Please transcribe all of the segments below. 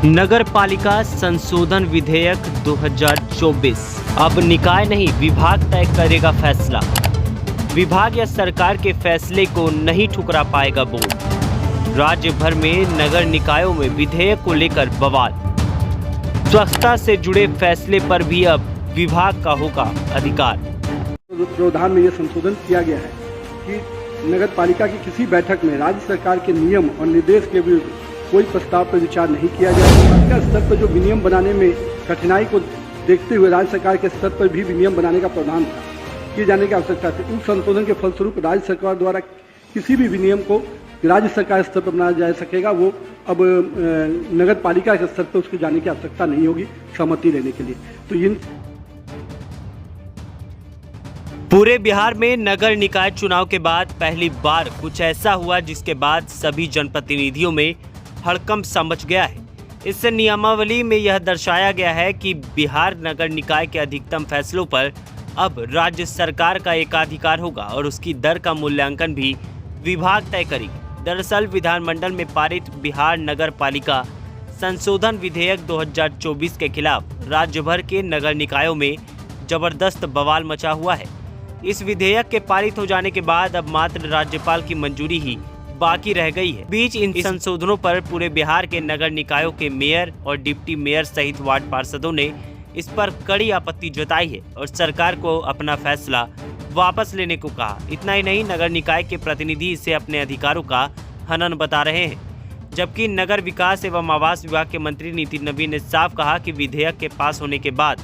नगर पालिका संशोधन विधेयक 2024 अब निकाय नहीं विभाग तय करेगा फैसला। विभाग या सरकार के फैसले को नहीं ठुकरा पाएगा बोर्ड। राज्य भर में नगर निकायों में विधेयक को लेकर बवाल। स्वच्छता से जुड़े फैसले पर भी अब विभाग का होगा अधिकार। प्रावधान में यह संशोधन किया गया है कि नगर पालिका की किसी बैठक में राज्य सरकार के नियम और निर्देश के विरुद्ध कोई प्रस्ताव पर विचार नहीं किया जाएगा। पालिका स्तर पर जो विनियम बनाने में कठिनाई को देखते हुए राज्य सरकार के स्तर पर भी विनियम बनाने का प्रावधान किए जाने की आवश्यकता थी। उस संशोधन के फलस्वरूप राज्य सरकार द्वारा किसी भी विनियम को राज्य सरकार स्तर पर बनाया जा सकेगा। वो अब नगर पालिका के स्तर पर उसके जाने की आवश्यकता नहीं होगी सहमति लेने के लिए। तो इन पूरे बिहार में नगर निकाय चुनाव के बाद पहली बार कुछ ऐसा हुआ जिसके बाद सभी जनप्रतिनिधियों में हड़कंप सा मच गया है। इससे नियमावली में यह दर्शाया गया है कि बिहार नगर निकाय के अधिकतम फैसलों पर अब राज्य सरकार का एकाधिकार होगा और उसकी दर का मूल्यांकन भी विभाग तय करेगी। दरअसल विधानमंडल में पारित बिहार नगर पालिका संशोधन विधेयक 2024 के खिलाफ राज्य भर के नगर निकायों में जबरदस्त बवाल मचा हुआ है। इस विधेयक के पारित हो जाने के बाद अब मात्र राज्यपाल की मंजूरी ही बाकी रह गई है। बीच इन संशोधनों पर पूरे बिहार के नगर निकायों के मेयर और डिप्टी मेयर सहित वार्ड पार्षदों ने इस पर कड़ी आपत्ति जताई है और सरकार को अपना फैसला वापस लेने को कहा। इतना ही नहीं, नगर निकाय के प्रतिनिधि इसे अपने अधिकारों का हनन बता रहे हैं। जबकि नगर विकास एवं आवास विभाग के मंत्री नितिन नवीन ने साफ कहा कि विधेयक के पास होने के बाद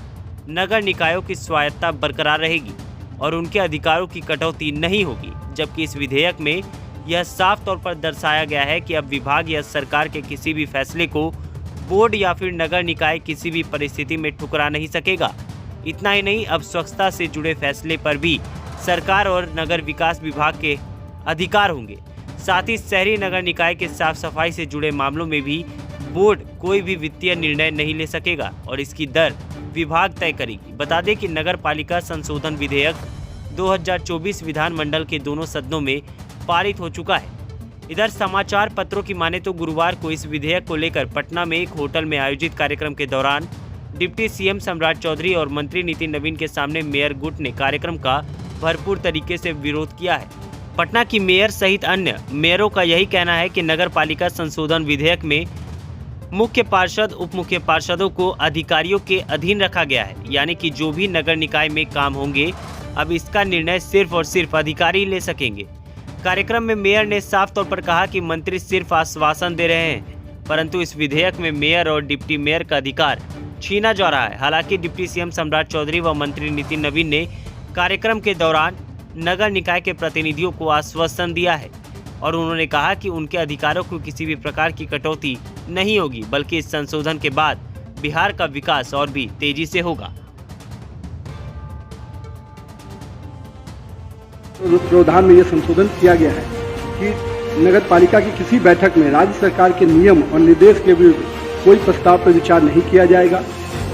नगर निकायों की स्वायत्तता बरकरार रहेगी और उनके अधिकारों की कटौती नहीं होगी। जबकि इस विधेयक में यह साफ तौर पर दर्शाया गया है कि अब विभाग या सरकार के किसी भी फैसले को बोर्ड या फिर नगर निकाय किसी भी परिस्थिति में ठुकरा नहीं सकेगा। इतना ही नहीं, अब स्वच्छता से जुड़े फैसले पर भी सरकार और नगर विकास विभाग के अधिकार होंगे। साथ ही शहरी नगर निकाय के साफ सफाई से जुड़े मामलों में भी बोर्ड कोई भी वित्तीय निर्णय नहीं ले सकेगा और इसकी दर विभाग तय करेगी। बता दें कि नगर पालिका संशोधन विधेयक 2024 विधानमंडल के दोनों सदनों में पारित हो चुका है। इधर समाचार पत्रों की माने तो गुरुवार को इस विधेयक को लेकर पटना में एक होटल में आयोजित कार्यक्रम के दौरान डिप्टी सीएम सम्राट चौधरी और मंत्री नितिन नवीन के सामने मेयर गुट ने कार्यक्रम का भरपूर तरीके से विरोध किया है। पटना की मेयर सहित अन्य मेयरों का यही कहना है कि नगर पालिका संशोधन विधेयक में मुख्य पार्षद उप मुख्य पार्षदों को अधिकारियों के अधीन रखा गया है, यानी कि जो भी नगर निकाय में काम होंगे अब इसका निर्णय सिर्फ और सिर्फ अधिकारी ले सकेंगे। कार्यक्रम में मेयर ने साफ तौर पर कहा कि मंत्री सिर्फ आश्वासन दे रहे हैं, परंतु इस विधेयक में मेयर और डिप्टी मेयर का अधिकार छीना जा रहा है। हालांकि डिप्टी सीएम सम्राट चौधरी व मंत्री नितिन नवीन ने कार्यक्रम के दौरान नगर निकाय के प्रतिनिधियों को आश्वासन दिया है और उन्होंने कहा कि उनके अधिकारों को किसी भी प्रकार की कटौती नहीं होगी, बल्कि इस संशोधन के बाद बिहार का विकास और भी तेजी से होगा। प्रावधान में यह संशोधन किया गया है कि नगर पालिका की किसी बैठक में राज्य सरकार के नियम और निर्देश के विरुद्ध कोई प्रस्ताव पर विचार नहीं किया जाएगा।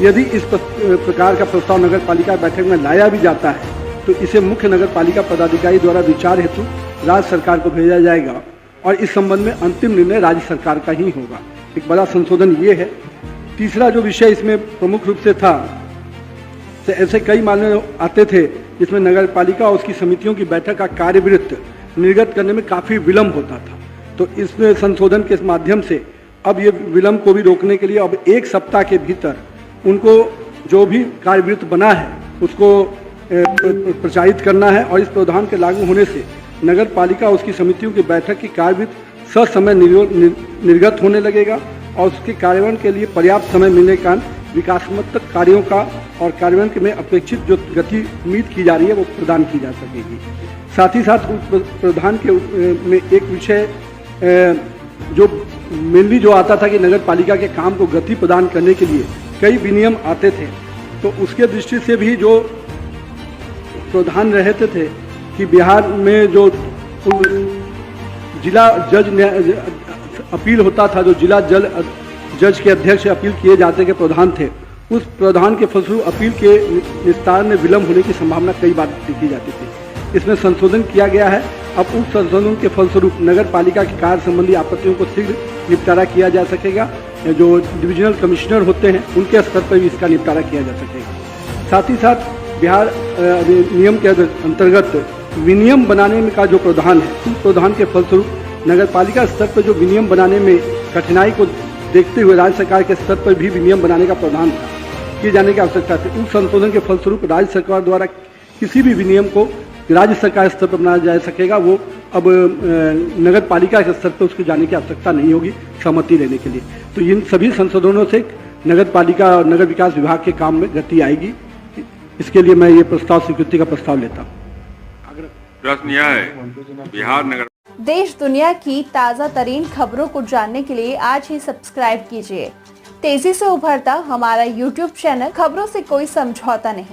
यदि इस प्रकार का प्रस्ताव नगर पालिका बैठक में लाया भी जाता है तो इसे मुख्य नगर पालिका पदाधिकारी द्वारा विचार हेतु राज्य सरकार को भेजा जाएगा और इस संबंध में अंतिम निर्णय राज्य सरकार का ही होगा। एक बड़ा संशोधन ये है। तीसरा जो विषय इसमें प्रमुख रूप से था, ऐसे कई मामले आते थे जिसमें नगर पालिका और उसकी समितियों की बैठक का कार्यवृत्त निर्गत करने में काफ़ी विलम्ब होता था। तो इसमें संशोधन के माध्यम से अब ये विलम्ब को भी रोकने के लिए अब 1 सप्ताह के भीतर उनको जो भी कार्यवृत्त बना है उसको प्रचारित करना है और इस प्रावधान के लागू होने से नगर पालिका और उसकी समितियों की बैठक की कार्यवृत्त ससमय निर्गत होने लगेगा और उसके कार्यान्वयन के लिए पर्याप्त समय मिलने के कारण विकासात्मक कार्यों का और कार्यान्वयन में अपेक्षित जो गति उम्मीद की जा रही है वो प्रदान की जा सकेगी। साथ ही साथ प्रावधान के में एक विषय जो मेनली जो आता था कि नगर पालिका के काम को गति प्रदान करने के लिए कई विनियम आते थे, तो उसके दृष्टि से भी जो प्रावधान रहते थे कि बिहार में जो जिला जज अपील होता था, जो जिला जज के अध्यक्ष अपील किए जाते के प्रावधान थे, उस प्रावधान के फलस्वरूप अपील के निस्तारण में विलम्ब होने की संभावना कई बार देखी जाती थी। इसमें संशोधन किया गया है। अब उस संशोधन के फलस्वरूप नगर पालिका के कार्य संबंधी आपत्तियों को शीघ्र निपटारा किया जा सकेगा जो डिविजनल कमिश्नर होते हैं उनके स्तर पर भी इसका निपटारा किया जा सकेगा। साथ ही साथ बिहार नियम के अंतर्गत विनियम बनाने में का जो प्रावधान है, उस प्रावधान के फलस्वरूप नगर पालिका स्तर पर जो विनियम बनाने में कठिनाई को देखते हुए राज्य सरकार के स्तर पर भी विनियम बनाने का प्रावधान था, किए जाने की आवश्यकता थी। उस संशोधन के फलस्वरूप राज्य सरकार द्वारा किसी भी विनियम को राज्य सरकार स्तर पर बनाया जा सकेगा। वो अब नगर पालिका के स्तर पर उसके जाने की आवश्यकता नहीं होगी सहमति लेने के लिए। तो इन सभी संशोधनों से नगर पालिका और नगर विकास विभाग के काम में गति आएगी। इसके लिए मैं ये प्रस्ताव स्वीकृति का प्रस्ताव लेता हूँ। प्रश्न यह है, बिहार नगर देश दुनिया की ताज़ा तरीन खबरों को जानने के लिए आज ही सब्सक्राइब कीजिए। तेजी से उभरता हमारा YouTube चैनल, खबरों से कोई समझौता नहीं।